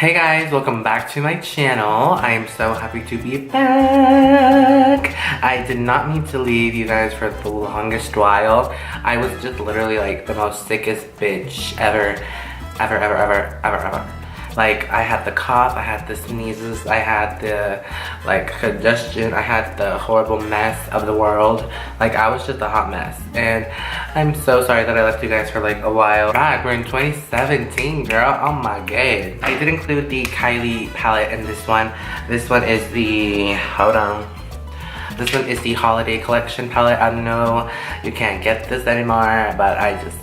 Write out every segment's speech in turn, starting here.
Hey guys, welcome back to my channel. I am so happy to be back. I did not mean to leave you guys for the longest while. I was just literally like the most sickest bitch ever. Like, I had the cough, I had the sneezes, I had the like congestion, I had the horrible mess of the world. Like, I was just a hot mess. And I'm so sorry that I left you guys for like a while. God, we're in 2017, girl. Oh my god. I did include the Kylie palette in this one. This one is the, hold on. This one is the holiday collection palette. I know you can't get this anymore, but I just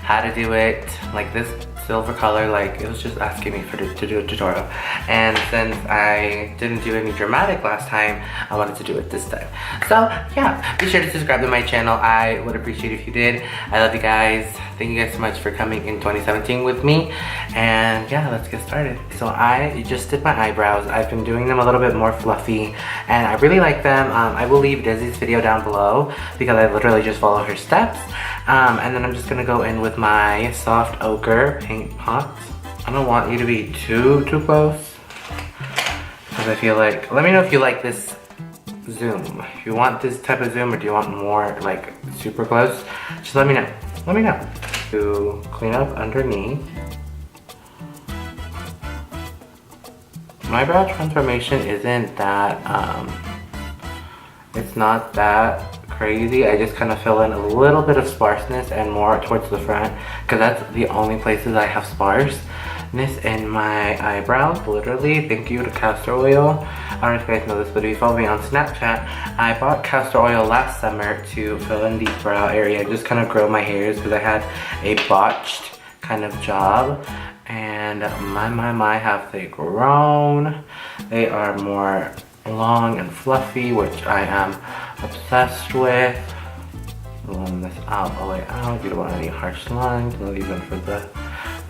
had to do it. Like, this silver color, like, it was just asking me to do a tutorial. And since I didn't do any dramatic last time, I wanted to do it this time. So yeah, be sure to subscribe to my channel. I would appreciate if you did. I love you guys. Thank you guys so much for coming in 2017 with me. And yeah, let's get started. So I just did my eyebrows. I've been doing them a little bit more fluffy and I really like them. I will leave Desi's video down below because I literally just follow her steps. And then I'm just gonna go in with my soft ochre paint pot. I don't want you to be too close because I feel like, let me know if you like this zoom. If you want this type of zoom or do you want more like super close, just let me know. Let me know. To clean up underneath. My brow transformation isn't that, it's not that crazy. I just kind of fill in a little bit of sparseness and more towards the front because that's the only places I have sparseness in my eyebrows. Literally, thank you to castor oil. I don't know if you guys know this, but if you follow me on Snapchat, I bought castor oil last summer to fill in the brow area, just kind of grow my hairs because I had a botched kind of job. And my, have they grown. They are more long and fluffy, which I am obsessed with. Blend this out all the way out. You don't want any harsh lines, not even for the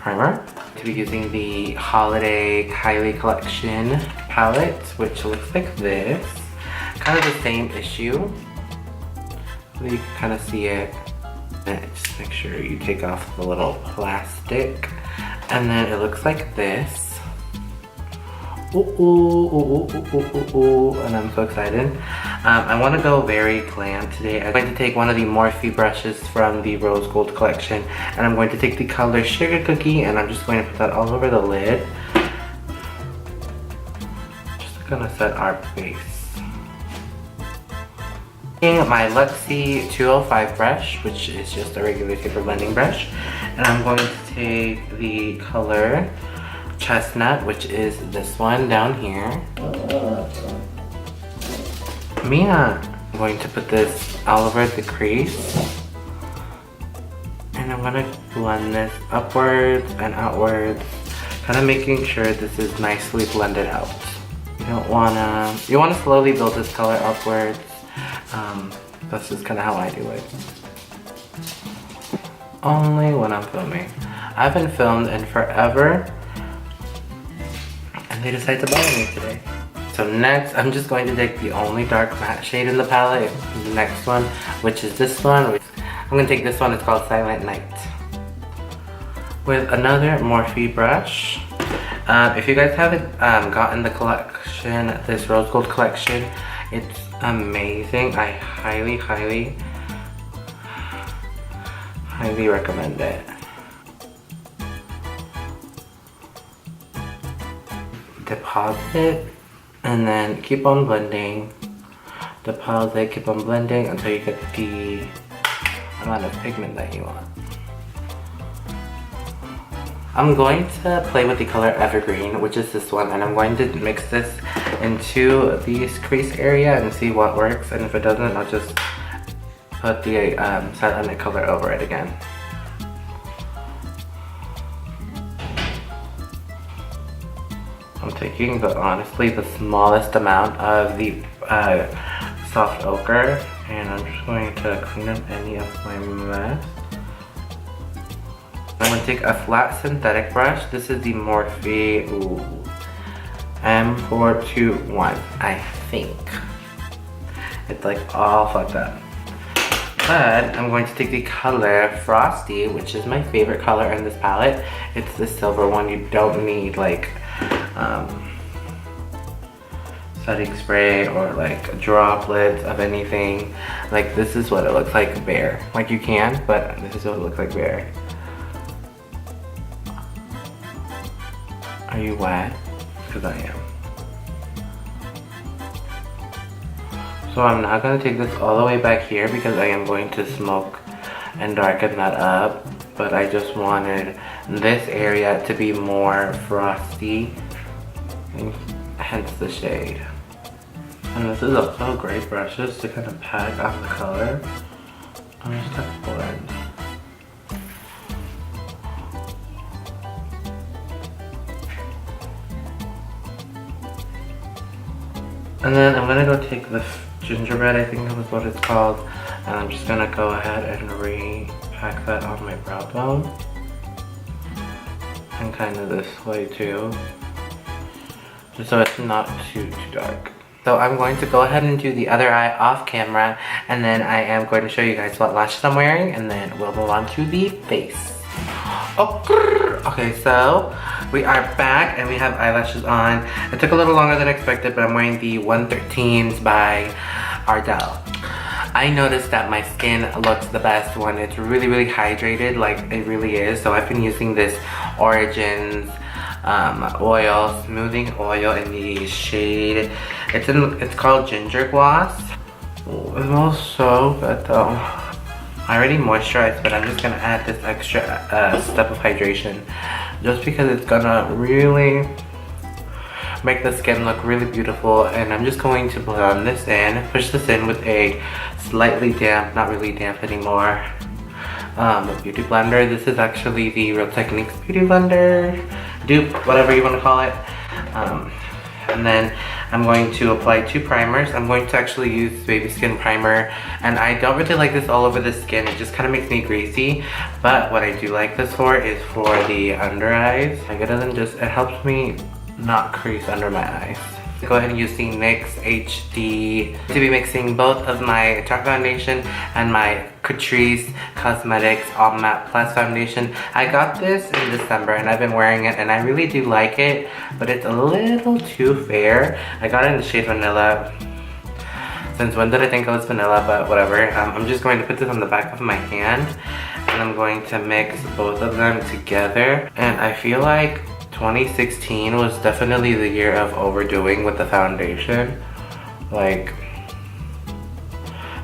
primer. To be using the holiday Kylie collection palette, which looks like this. Kind of the same issue. So you can kind of see it. And just make sure you take off the little plastic. And then it looks like this. And I'm so excited. I want to go very glam today. I'm going to take one of the Morphe brushes from the Rose Gold collection, and I'm going to take the color Sugar Cookie, and I'm just going to put that all over the lid. Just gonna set our base. My Luxie 205 brush, which is just a regular paper blending brush, and I'm going to take the color Chestnut, which is this one down here. Mia, I'm going to put this all over the crease, and I'm gonna blend this upwards and outwards, kind of making sure this is nicely blended out. You wanna slowly build this color upwards. That's just kind of how I do it. Only when I'm filming. I haven't filmed in forever, and they decided to bother me today. So next, I'm just going to take the only dark matte shade in the palette, the next one, which is this one. I'm going to take this one, it's called Silent Night. With another Morphe brush. If you guys haven't gotten the collection, this Rose Gold collection, it's amazing. I highly recommend it. Deposit and then keep on blending. Deposit, keep on blending until you get the amount of pigment that you want. I'm going to play with the color Evergreen, which is this one, and I'm going to mix this into the crease area and see what works, and if it doesn't, I'll just put the Silent color over it again. I'm taking honestly the smallest amount of the soft ochre, and I'm just going to clean up any of my mess. I'm going to take a flat synthetic brush. This is the Morphe M421, I think. It's like all fucked up. But I'm going to take the color Frosty, which is my favorite color in this palette. It's the silver one. You don't need like setting spray or like droplets of anything. Like this is what it looks like bare. Like you can, but this is what it looks like bare. Are you wet? Because I am. So I'm not going to take this all the way back here because I am going to smoke and darken that up. But I just wanted this area to be more frosty, and hence the shade. And this is also great brushes to kind of pack on the color. I'm just going to blend. And then I'm gonna go take the gingerbread, I think that was what it's called, and I'm just gonna go ahead and repack that on my brow bone. And kind of this way too. Just so it's not too dark. So I'm going to go ahead and do the other eye off camera, and then I am going to show you guys what lashes I'm wearing, and then we'll move on to the face. Okay, so we are back and we have eyelashes on. It took a little longer than expected, but I'm wearing the 113s by Ardell. I noticed that my skin looks the best when it's really hydrated, like it really is. So I've been using this Origins oil, smoothing oil in the shade. It's called Ginger Gloss. Ooh, it smells so good though. I already moisturized, but I'm just gonna add this extra step of hydration just because it's gonna really make the skin look really beautiful. And I'm just going to blend this in, push this in with a slightly damp, not really damp anymore, beauty blender. This is actually the Real Techniques beauty blender, dupe, whatever you want to call it. And then I'm going to apply 2 primers. I'm going to actually use Baby Skin Primer, and I don't really like this all over the skin. It just kind of makes me greasy, but what I do like this for is for the under eyes. Like it doesn't just, it helps me not crease under my eyes. Go ahead and use the NYX HD to be mixing both of my Tarte foundation and my Catrice Cosmetics All Matte Plus foundation. I got this in December and I've been wearing it and I really do like it, but it's a little too fair. I got it in the shade Vanilla. Since when did I think it was vanilla, but whatever. I'm just going to put this on the back of my hand and I'm going to mix both of them together. And I feel like 2016 was definitely the year of overdoing with the foundation. Like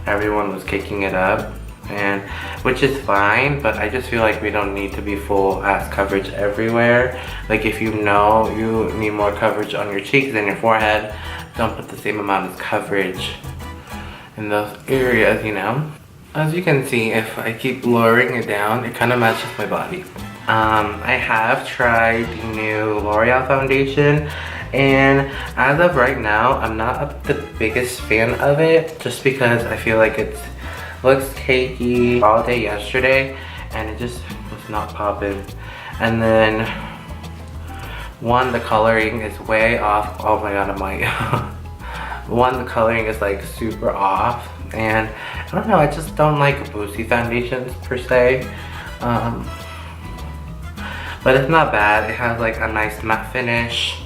everyone was kicking it up, and which is fine, but I just feel like we don't need to be full ass coverage everywhere. Like if you know you need more coverage on your cheeks and your forehead, don't put the same amount of coverage in those areas, you know. As you can see, if I keep lowering it down, it kind of matches my body. I have tried the new L'Oreal foundation, and as of right now, I'm not the biggest fan of it, just because I feel like it looks cakey all day yesterday, and it just was not popping. And then, one, the coloring is way off. Oh my god, I'm like, one, the coloring is like super off, and I don't know, I just don't like boosty foundations per se. But it's not bad. It has like a nice matte finish.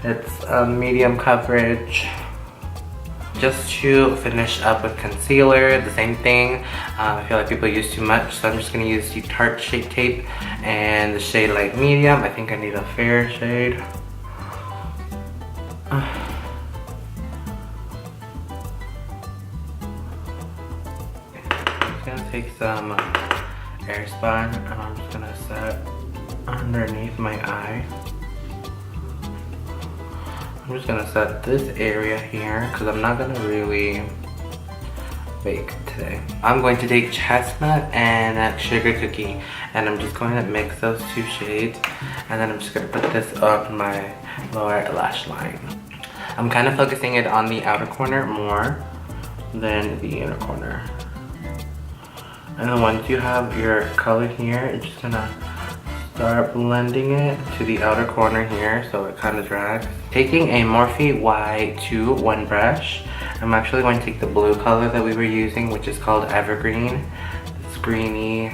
It's medium coverage. Just to finish up with concealer, the same thing. I feel like people use too much, so I'm just gonna use the Tarte Shape Tape and the shade Light Medium. I think I need a fair shade. I'm just gonna take some airspun and I'm just gonna set underneath my eye. I'm just gonna set this area here because I'm not gonna really bake today. I'm going to take Chestnut and Sugar Cookie, and I'm just going to mix those 2 shades, and then I'm just gonna put this on my lower lash line. I'm kind of focusing it on the outer corner more than the inner corner. And then once you have your color here, you're just gonna start blending it to the outer corner here so it kind of drags. Taking a Morphe Y2 brush, I'm actually going to take the blue color that we were using, which is called Evergreen. This greeny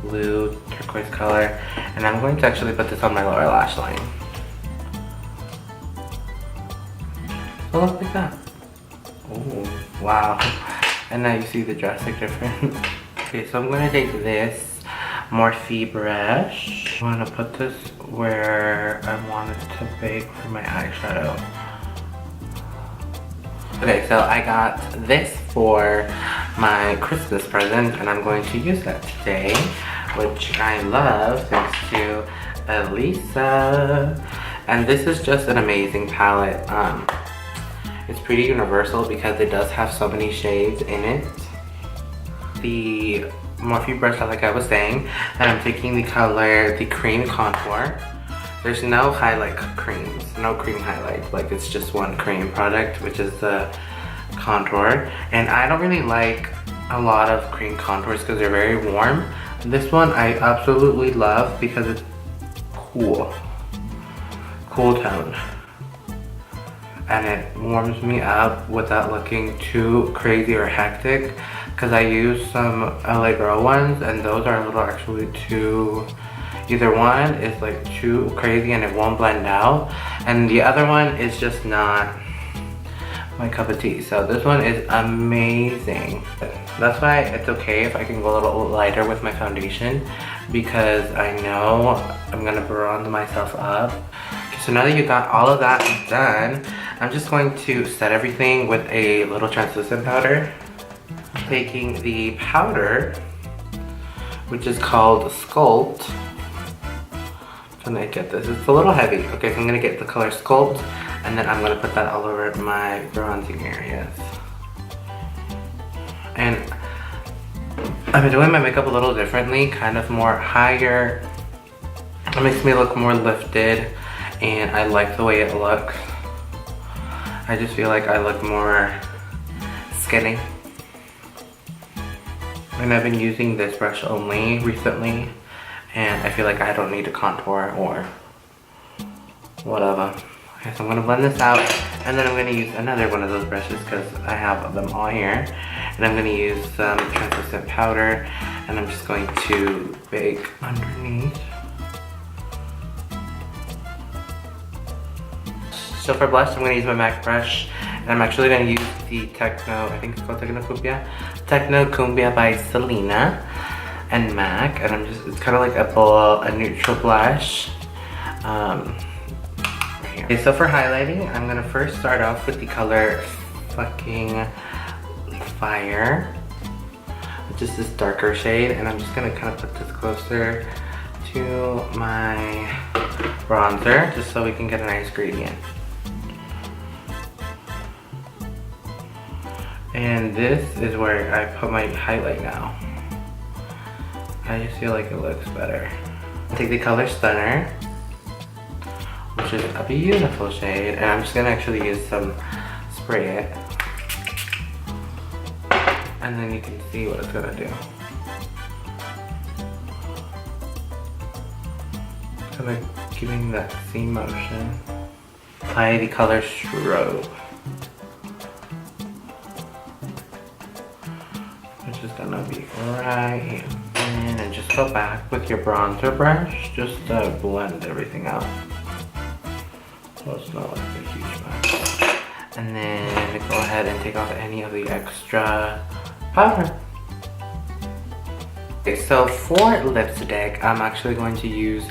blue turquoise color, and I'm going to actually put this on my lower lash line. So look like that. Oh wow. And now you see the drastic difference. Okay, so I'm going to take this Morphe brush. I'm going to put this where I want it to bake for my eyeshadow. Okay, so I got this for my Christmas present, and I'm going to use that today, which I love thanks to Elisa. And this is just an amazing palette. It's pretty universal because it does have so many shades in it. The Morphe brush, like I was saying, and I'm taking the color, the cream contour. There's no highlight creams, no cream highlight, like it's just one cream product, which is the contour. And I don't really like a lot of cream contours because they're very warm. This one I absolutely love because it's cool tone. And it warms me up without looking too crazy or hectic, because I use some LA Girl ones and those are a little actually too, either one is like too crazy and it won't blend out, and the other one is just not my cup of tea. So this one is amazing. That's why it's okay if I can go a little lighter with my foundation, because I know I'm gonna bronze myself up. Okay, so now that you got all of that done, I'm just going to set everything with a little translucent powder. Taking the powder, which is called Sculpt. I'm gonna get this, it's a little heavy. Okay, so I'm gonna get the color Sculpt, and then I'm gonna put that all over my bronzing areas. And I've been doing my makeup a little differently, kind of more higher. It makes me look more lifted, and I like the way it looks. I just feel like I look more skinny. And I've been using this brush only recently, and I feel like I don't need to contour or whatever. Okay, so I'm gonna blend this out, and then I'm gonna use another one of those brushes because I have them all here. And I'm gonna use some translucent powder, and I'm just going to bake underneath. So for blush, I'm gonna use my MAC brush, and I'm actually gonna use the Techno, I think it's called Techno Cumbia by Selena and MAC, and it's kind of like a neutral blush. Right here. Okay, so for highlighting, I'm gonna first start off with the color fucking Fire, which is this darker shade, and I'm just gonna kind of put this closer to my bronzer, just so we can get a nice gradient. And this is where I put my highlight now. I just feel like it looks better. Take the color Stunner, which is a beautiful shade, and I'm just gonna actually use some spray it. And then you can see what it's gonna do. Kind of giving that seam motion. Apply the color Strobe, which is gonna be right in, and just go back with your bronzer brush just to blend everything out. So it's not like a huge mess. And then go ahead and take off any of the extra powder. Okay, so for lipstick, I'm actually going to use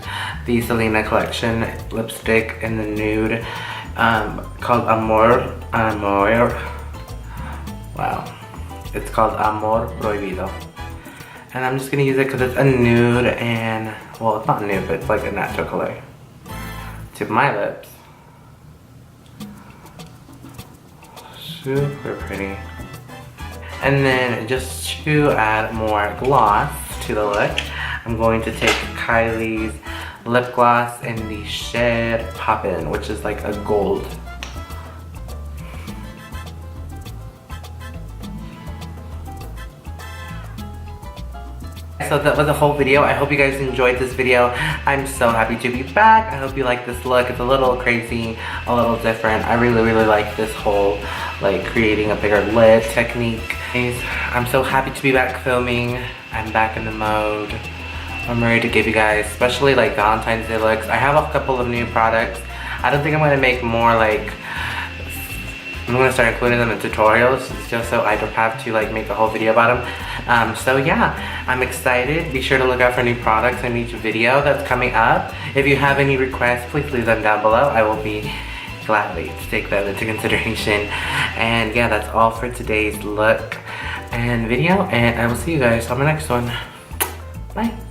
the Selena collection lipstick in the nude called Amor. Wow. It's called Amor Prohibido. And I'm just gonna use it because it's a nude, and, well, it's not nude, but it's like a natural color to my lips. Super pretty. And then just to add more gloss to the look, I'm going to take Kylie's lip gloss in the shade Poppin, which is like a gold. guys, so that was the whole video. I hope you guys enjoyed this video. I'm so happy to be back. I hope you like this look. It's a little crazy, a little different. I really like this whole like creating a bigger lid technique. I'm so happy to be back filming. I'm back in the mode. I'm ready to give you guys, especially like Valentine's Day looks. I have a couple of new products. I don't think I'm gonna make more like, I'm gonna start including them in tutorials just so I don't have to like make a whole video about them. So yeah, I'm excited. Be sure to look out for new products in each video that's coming up. If you have any requests, please leave them down below. I will be gladly to take them into consideration. And yeah, that's all for today's look and video, and I will see you guys on the next one. Bye.